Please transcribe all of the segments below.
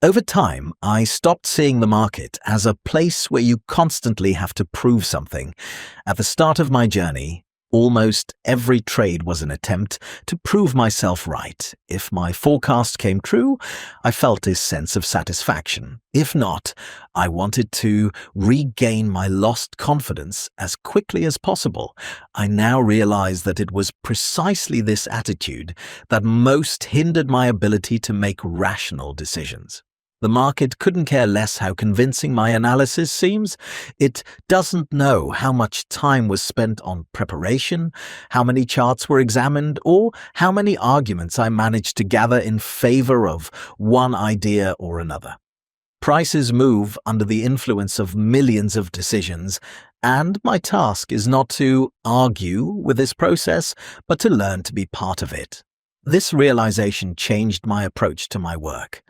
Over time, I stopped seeing the market as a place where you constantly have to prove something. At the start of my journey, almost every trade was an attempt to prove myself right. If my forecast came true, I felt a sense of satisfaction. If not, I wanted to regain my lost confidence as quickly as possible. I now realize that it was precisely this attitude that most hindered my ability to make rational decisions. The market couldn't care less how convincing my analysis seems. It doesn't know how much time was spent on preparation, how many charts were examined, or how many arguments I managed to gather in favor of one idea or another. Prices move under the influence of millions of decisions, and my task is not to argue with this process, but to learn to be part of it. This realization changed my approach to my work.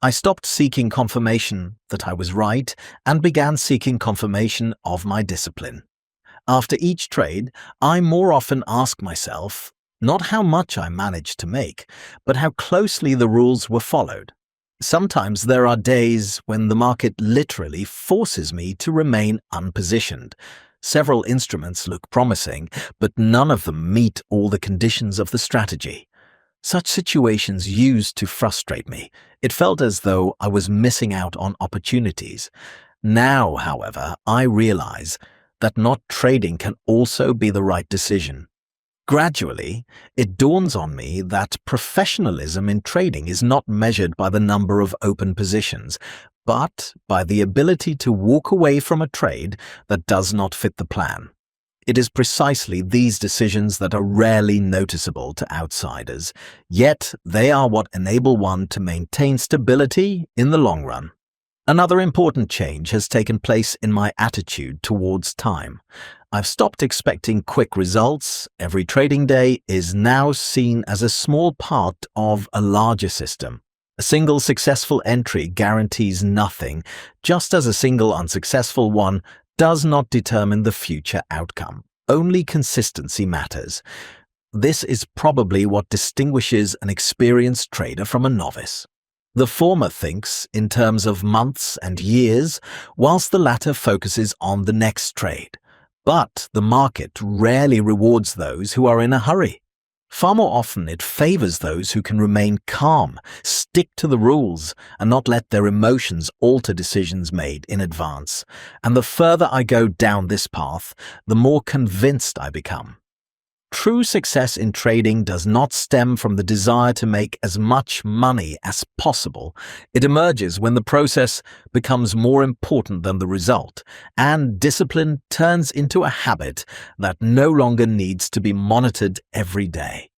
I stopped seeking confirmation that I was right and began seeking confirmation of my discipline. After each trade, I more often ask myself not how much I managed to make, but how closely the rules were followed. Sometimes there are days when the market literally forces me to remain unpositioned. Several instruments look promising, but none of them meet all the conditions of the strategy. Such situations used to frustrate me. It felt as though I was missing out on opportunities. Now, however, I realize that not trading can also be the right decision. Gradually, it dawns on me that professionalism in trading is not measured by the number of open positions, but by the ability to walk away from a trade that does not fit the plan. It is precisely these decisions that are rarely noticeable to outsiders, yet they are what enable one to maintain stability in the long run. Another important change has taken place in my attitude towards time. I've stopped expecting quick results. Every trading day is now seen as a small part of a larger system. A single successful entry guarantees nothing, just as a single unsuccessful one does not determine the future outcome. Only consistency matters. This is probably what distinguishes an experienced trader from a novice. The former thinks in terms of months and years, whilst the latter focuses on the next trade. But the market rarely rewards those who are in a hurry. Far more often it favors those who can remain calm, stick to the rules, and not let their emotions alter decisions made in advance. And the further I go down this path, the more convinced I become. True success in trading does not stem from the desire to make as much money as possible. It emerges when the process becomes more important than the result, and discipline turns into a habit that no longer needs to be monitored every day.